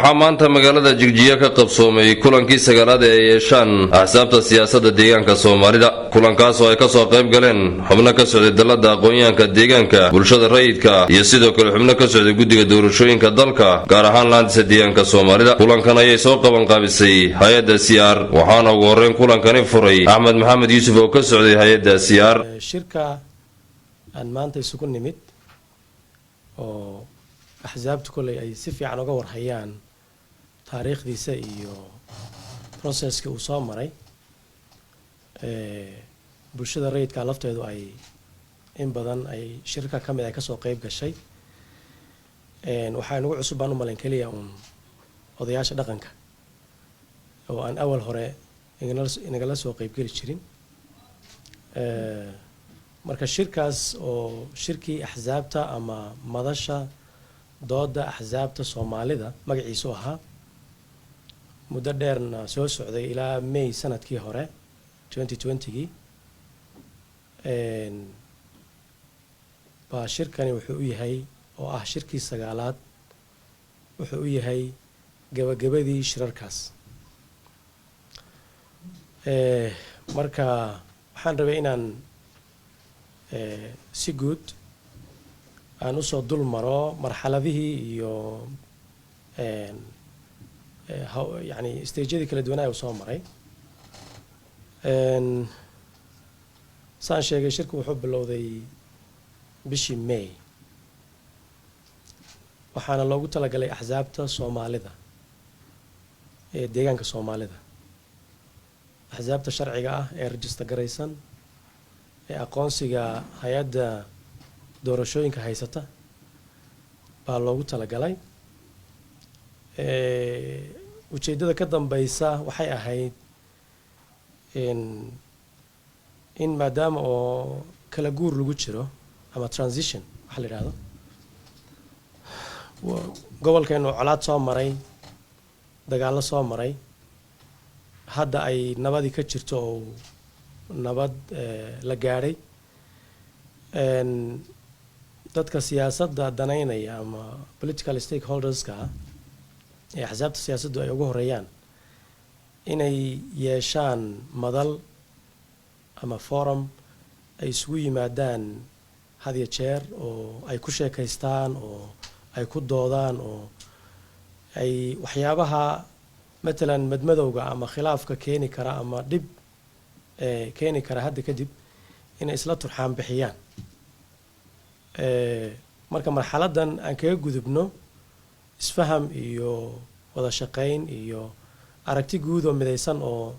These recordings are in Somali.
waxaa maanta magaalada Jigjiga ka qabsoomay kulankii sagaalaad ee yeeshaan axsaabta siyaasadda deegaanka Soomaalida. kulankaas oo ay ka soo qayb galeen xubno ka socday dalada aqoonyahanka deegaanka, bulshada rayidka iyo sidoo kale xubno ka socday guddiga doorashooyinka dalka, gaar ahaan laanta deegaanka Soomaalida. kulankan ayay soo qaban qaabisay hay'adda CR, waxaana ugu horreyn kulankani furay Axmed Maxamed Yuusuf oo ka socday hay'adda CR. shirka aan maanta isugu nimid oo axsaabtu kulay ay si fiican uga warhayaan taariikhdiisa iyo processka uu soo maray, bulshada rayidka lafteedu ay in badan ay shirka ka mid ay kasoo qayb gashay. waxaa inagu cusub baan u malayn keliya uun odayaasha dhaqanka oo aan awal hore inagala soo qaybgeli jirin. marka shirkaas oo shirkii axsaabta ama madasha dooda axsaabta Soomaalida magaciisu ahaa, muddo dheerna soo socday ilaa May sanadkii hore 2020gii. baa shirkani wuxuu u yahay oo ah shirkii sagaalaad, wuxuu u yahay gabagabadii shirarkaas. marka waxaan rabay inaan si guud aan usoo dul maro marxaladihii iyo yani stageyadii kala duwanaa uu soo maray. saan sheegay shirku wuxuu bilowday bishii May, waxaana loogu talagalay axsaabta Soomaalida ee deegaanka Soomaalida, axsaabta sharciga ah ee register garaysan ee aqoonsiga hay-adda doorashooyinka haysata baa loogu talagalay. ujeeddada ka dambeysa waxay ahayd in maadaama oo kala guur lagu jiro ama transition waxa la yidhaahdo, gobolkeenu colaad soo maray, dagaallo soo maray, hadda ay nabadii ka jirto oo nabad la gaadhay. dadka siyaasadda danaynaya ama political stakeholderska ee axsaabta siyaasaddu ay ugu horeeyaan inay yeeshaan madal ama forum ay isugu yimaadaan had iyo jeer oo ay ku sheekaystaan oo ay ku doodaan oo ay waxyaabaha matalan madmadowga ama khilaafka keeni kara ama dhib keeni kara hadda kadib inay isla turxaan bixiyaan. marka marxaladan aan kaga gudubno isfaham iyo wada shaqayn iyo aragti guud oo midaysan oo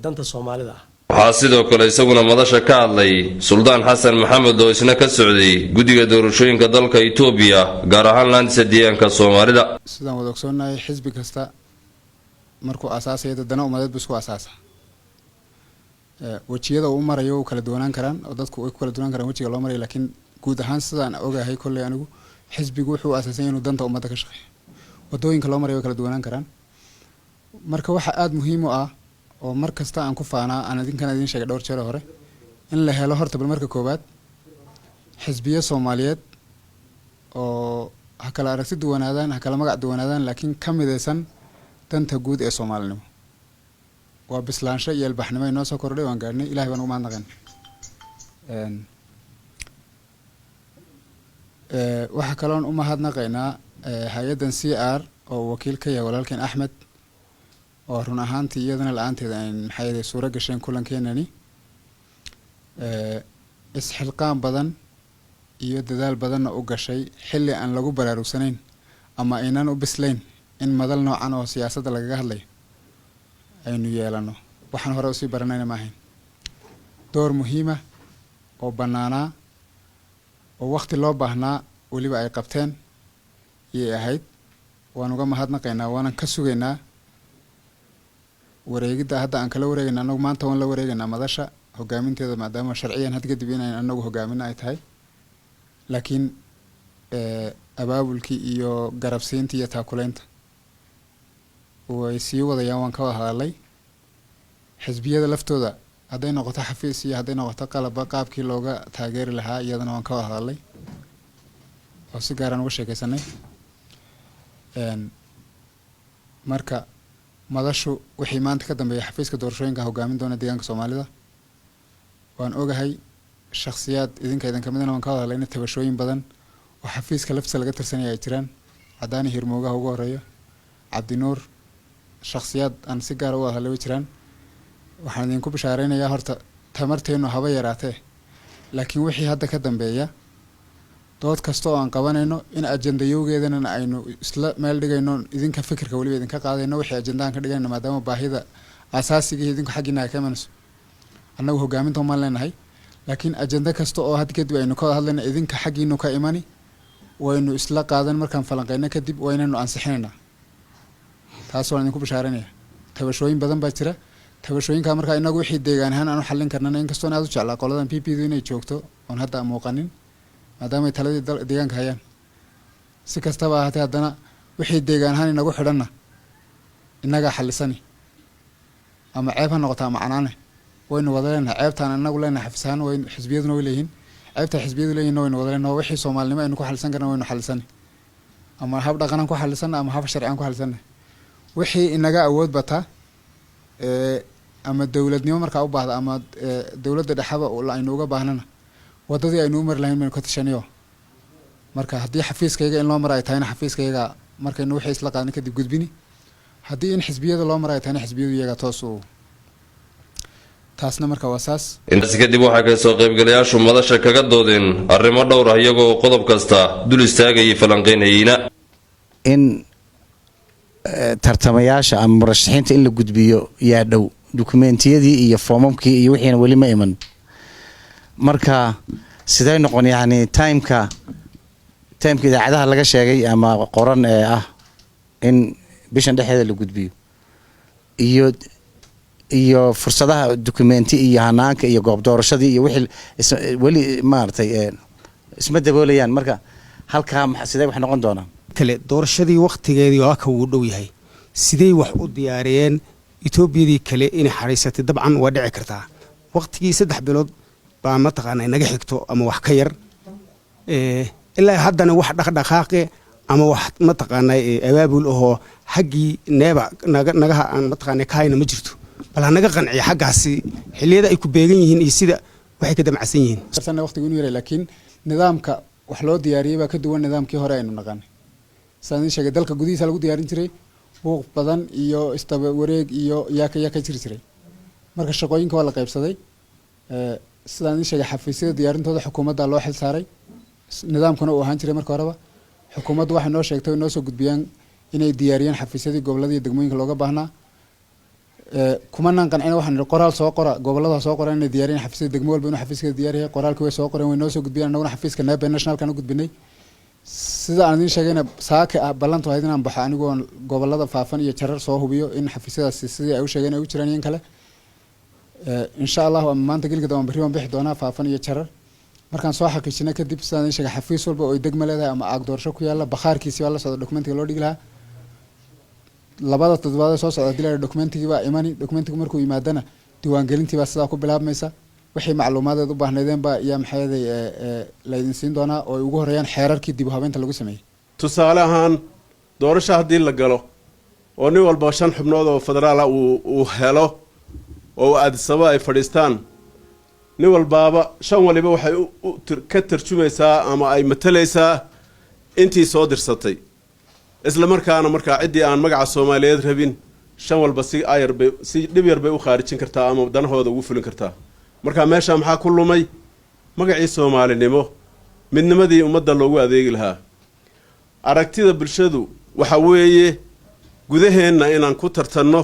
danta Soomaalida ah. waxaa sidoo kale isaguna madasha ka hadlay Suldaan Xasan Maxamed oo isna ka socday guddiga doorashooyinka dalka Itoobiya, gaar ahaan laanta deegaanka Soomaalida. sidaan wada ogsoonahay xisbi kasta markuu asaasay dadana umadeed buu isku asaasa. wajiyada uu marayo kala duwanaan karaan oo dadku ay kala duwanaan karaan wajiga loo maray, laakiin guud ahaan sidaan ogahay kulli anigu xisbigu wuxuu aasaasan inuu danta ummadda ka shaqeeyo. wadooyinka loo maray kala duwanaan karaan. marka waxa aad muhiim u ah oo mar kasta aan ku faanaa aan idin sheegay dhowr jeer hore in la helo horta bal marka koobaad xisbiya Soomaaliyeed oo ha kala aragti duwanaadaan, ha kala magac duwanaadaan, laakiin ka midaysan danta guud ee Soomaalinimo. waa bislaansho iyo albaxnimo inoo soo kordhay, waan gaarnay. ilaahay baan ugu mahadnaqayn. waxa kaloon u mahadnaqaynaa hay-addan CR oo wakiil ka yahay walaalkeen Axmed, oo run ahaantii iyadana la-aanteeda aan maxay suura gasheen kulankeenani. isxilqaan badan iyo dadaal badanna u gashay xilli aan lagu baraarugsanayn ama aynaan u bislayn in madal noocan oo siyaasadda lagaga hadlayo aynu yeelano. waxaan hore usii baranayna ma ahayn. door muhiima oo bannaanaa oo waqti loo baahnaa weliba ay qabteen iyay ahayd. waan uga mahadnaqaynaa, waanan ka sugaynaa wareegidda hadda aan kala wareegayna. anagu maanta waan la wareegaynaa madasha hogaaminteeda, maadaama sharciyan had kadib inayn anagu hogaamin ay tahay. laakiin abaabulkii iyo garabsiintii iyo taakulaynta way sii wadayaan. waan ka wada hadalay xisbiyada laftooda, hadday noqoto xafiis iyo hadday noqoto qalabba qaabkii looga taageeri lahaa, iyadana waan ka wada hadalay oo si gaaraan uga sheekaysanay. marka madashu wixii maanta ka dambeeya xafiiska doorashooyinka hogaamin doona deegaanka Soomaalida waan ogahay shakhsiyaad idinka kamidana waan ka wada hadlaynay tabashooyin badan oo xafiiska laftiisa laga tirsanaya ay jiraan cadaani hirmoogaha ugu horeeyo cabdinuur shakhsiyaad aan si gaar ah u wada hadlay jiraan waxaan idinku bishaareynayaa horta tamarteenu haba yaraatee laakiin wixii hadda ka dambeeya dood kasta oo aan qabanayno in ajandayowgeedana aynu isla meel dhigayno idinka fikirka waliba idinka qaadayno wixii ajandaan ka dhigayno maadaama baahida asaasiga idinku xaqiina ay ka imanayso annagu hogaaminta ma leenahay laakiin ajanda kasta oo had kadib aynu ka hadlayno idinka xaqiinu ka imani waynu isla qaadan markaan falanqeyno kadib waynaynu ansixinaynaa taas waan idinku bishaareynaya tabashooyin badan baa jira tabashooyinka markaa inagu wixii deegaan ahaan aan u xallin karnana inkastoo aad u jeclaa qoladan PPdu inay joogto oon hadda muuqanin maadaama ay taladii deegaanka hayaan si kastaba ahaatee haddana wixii deegaan ahaan inagu xidhanna innagaa xallisani ama ceeb ha noqoto ama canaane waynu wada leenahay ceebtaan inagu leenahay xafiis ahaan waynu xisbiyaduna way leeyihiin ceebta xisbiyadu leeyihiin waynu wada leenahay wixii Soomaalinimo aynu ku xallisan karna waynu xallisani ama hab dhaqanan ku xallisana ama hab sharci aan ku xallisana wixii inaga awood bataa ama dawladnimo markaa u baahda ama dawladda dhaxaba aynu uga baahnana wadadii aynu u mari lahayn baynu ka tashaniyo marka haddii xafiiskayga in loo mara ay tahayna xafiiskayga markaynu wixii isla qaadnay kadib gudbini haddii in xisbiyada loo mara ay tahayna xisbiyadu iyaga toos u taasna marka waa saas intaasi kadib waxaa ka soo qaybgalayaashu madasha kaga doodeen arrimo dhowr ah iyagoo qodob kasta dul istaagayay falanqeynayna in tartamayaasha ama murashaxiinta in la gudbiyo yaa dhow dokumentiyadii iyo foomamkii iyo wixiina weli ma iman marka siday noqon yani timeka idaacadaha laga sheegay ama qoran ee ah in bishan dhexdeeda la gudbiyo iyo fursadaha dokumenti iyo hanaanka iyo goob doorashadii iyo wixii weli maartay isma daboolayaan marka halkaa sidee wax noqon doonaa kale doorashadii waqtigeedii waa ka uu dhow yahay sidee wax u diyaariyeen Etoobiyadii kale in xariisatay dabcan waa dhici kartaa waqtigii 3 bilood baa ma taqaanay naga xigto ama wax ka yar ilaa haddana wax dhaqdhaqaaqe ama wax ma taqaanay abaabul oo xaqii neeba naga aan ma taqaanay kaayna ma jirto bal naga qanciyo xaqaasi xiliyada ay ku beegan yihiin iyo sida waxay ka damacsan yihiin sarsan waqtigu inuu yaray laakiin nidaamka wax loo diyaariyay baa ka duwan nidaamkii hore aynu naqaanay sidaan sheegay dalka gudihiisa lagu diyaarin jiray buuq badan iyo istaba wareeg iyo yaa ka jiri jiray marka shaqooyinka waa la qaybsaday sidaan sheegay xafiisyada diyaarintooda xukuumadda loo xil saaray nidaamkuna uu ahaan jiray marka horeba xukuumaddu waxay noo sheegtay inoo soo gudbiyaan inay diyaariyaan xafiisyadii gobolada iyo degmooyinka looga baahnaa kumanaan qancina waxaan qoraal soo qora gobolada soo qoran inay diyaariyaan xafiisyada degmo walba inuu xafiiska diyaariyo qoraalkii way soo qoreen way noo soo gudbiyaan annaguna xafiiska naaba nationalkan u gudbinay sida aan idin sheegayna saaka ballantu ahayd inaan baxo anigoo gobolada faafan iyo jarar soo hubiyo in xafiisyadaasi sidii ay u sheegeen ay u jiraan in kale insha Allah maanta gilgada waan bari waan bixi doonaa faafan iyo jarar markaan soo xaqiijino kadib sidaan idin sheegay xafiis walba oo degmo leedahay ama aag doorasho ku yaala bakhaarkiisi waa la socdo dokumentiga loo dhigi lahaa labada toddobaad soo socda dilaa dokumentiga baa imani dokumentiga markuu yimaadana diiwaangelintii baa sidaa ku bilaabmaysa wixii macluumadeed u baahnaydeen baa iyo maxayday la idin siin doonaa oo ay ugu horeeyaan xeerarkii dib u habeynta lagu sameeyay tusaale ahaan doorasho haddii la galo oo nin walba 5 xubnood oo federaal ah uu helo oo aadisaba ay fadhiistaan nin walbaaba 5 waliba waxay ka tarjumaysaa ama ay matalaysaa intii soo dirsatay isla markaana markaa cidii aan magaca Soomaaliyeed rabin 5 walba si dhib yar bay u khaarijin kartaa ama danahooda ugu fulin kartaa marka meesha maxaa ku lumay magacii Soomaalinimo midnimadii ummadda loogu adeegi lahaa aragtida bulshadu waxa weeye gudaheena inaan ku tartanno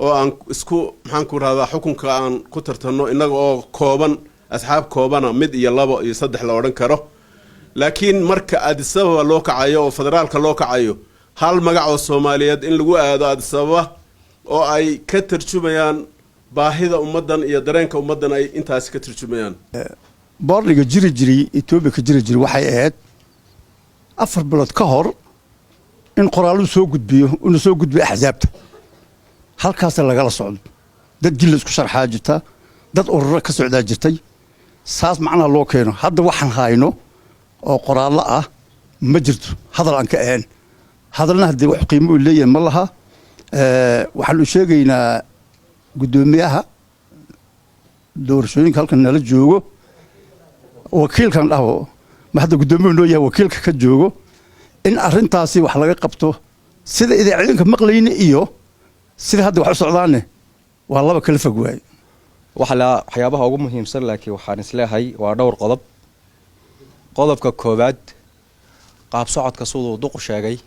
oo aan isku maxaan ku raada xukunka aan ku tartanno inaga oo kooban asxaab koobana mid iyo 2 iyo 3 la oran karo laakiin marka Addis Ababa loo kacayo oo federaalka loo kacayo hal magac oo Soomaaliyeed in lagu aado Addis Ababa oo ay ka tarjumayaan baahida ummadan iyo dareenka ummadan ay intaas ka tarjumayaan boordiga jiri Itoobiya ka jiri waxay ahayd 4 bilood ka hor in qoraalu soo gudbiyo axsaabta halkaas laga la socdo dad jil isku sharxaa jirta dad ururo ka socdaa jirtay saas macnaha loo keeno hadda waxaan hayno oo qoraal ah ma jirto hadal aan ka ahayn hadalna hadii wax qiimo u leeyahay ma laha waxaanu sheegaynaa guddoomiyaha doorashooyinka halkan nala joogo wakiilkan dhaho ma hadda guddoomiyahu noo yahay wakiilka ka joogo in arrintaasi wax laga qabto sida idaacadinka maqlayni iyo sida hadda wax u socdaane waa laba kala fog waaye waxyaabaha ugu muhiimsan laakiin waxaan isleeyahay waa dhowr qodob. qodobka koowaad qaab socodka siduu duqu sheegay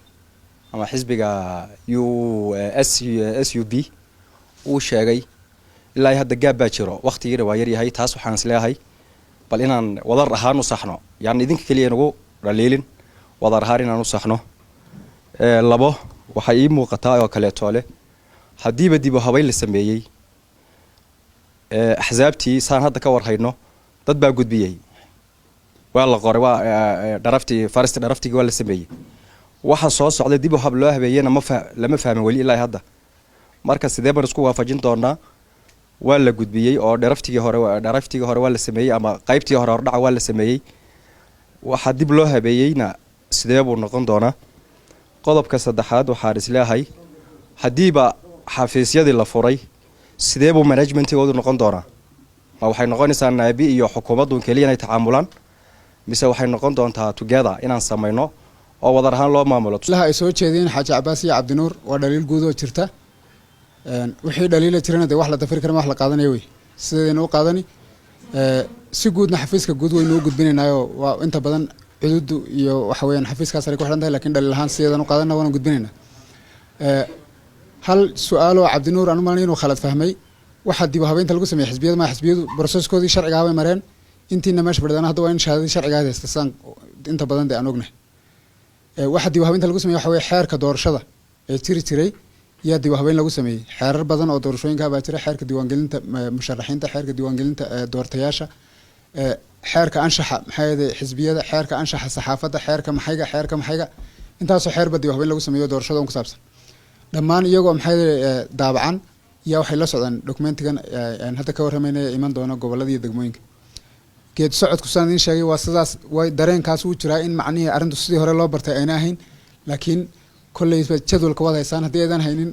ama xisbiga SUB uu sheegay ilaa hadda gaab baa jiro waqtigiina waa yar yahay. taas waxaan isleeyahay bal inaan wadar ahaan u saxno, yani idinka kaliya nagu dhaliilin, wadar ahaan inaan u saxno. labo waxay ii muuqataa oo kaleeto leh haddiiba dib u habayn la sameeyey axsaabtii saan hadda ka warhayno dad baa gudbiyey, waa la qoray, waa dharaftigii waa la sameeyey. waxa soo socday dib u hab loo habeeyena lama fahmin weli ilaa hadda. marka sidee baan isku waafajin doonaa? waa la gudbiyey oo dharaftigii hore waa la sameeyey ama qaybtii hore hordhaca waa la sameeyey. waxa dib loo habeeyeyna sidee buu noqon doonaa? qodobka saddexaad waxaan isleeyahay haddiiba xafiisyadii la furay sidee buu managementigoodu noqon doonaa? ma waxay noqonaysaa naabi iyo xukuumaddu keliya inay tacaamulaan, mise waxay noqon doontaa together inaan samayno oo wadar ahaan loo maamulo? ilaha ay soo jeedeen xaaji Cabaas iyo Cabdinuur waa dhaliil guud oo jirta. wixii dhaliila jirana de wax la dafir kara wax la qaadanayo way sideena u qaadani. si guudna xafiiska guud waynu u gudbinaynaayo waa inta badan cududu iyo waxa weeyaan xafiiskaas ay ku xiran tahay, laakiin dhaliil ahaan sideedan u qaadana waan gudbinaynaa. hal su'aalo Cabdinuur anu maana inuu khalad fahmay. waxa dib u habeynta lagu sameeyay xisbiyadu processkoodii sharciga ah way mareen. intiina meesha fadhidana hadda waa in shahaadadii sharciga ah haystaan inta badan de aan ognahay. waxa dib u habeynta lagu sameeyay waxa weeye xeerka doorashada ee jiray yaa dib u habeyn lagu sameeyay. xeerar badan oo doorashooyinka baa jira: xeerka diiwaangelinta musharaxiinta, xeerka diiwaangelinta doortayaasha, xeerka anshaxa maxayade xisbiyada, xeerka anshaxa saxaafadda, xeerka maxayga intaasoo xeerba dib u habeyn lagu sameeyo doorashada ku saabsan. dhammaan iyagoo maxayade daabacan yaa waxay la socdaan dokumentigan aan hadda ka warramaynay iman doono gobolada iyo degmooyinka. geed socodku saan idin sheegay waa sidaas, way dareenkaas uu jiraa in macnihii arrintu sidii hore loo bartay ayna ahayn, laakiin kolley jadwalka wad haysaan haddii aydan haynin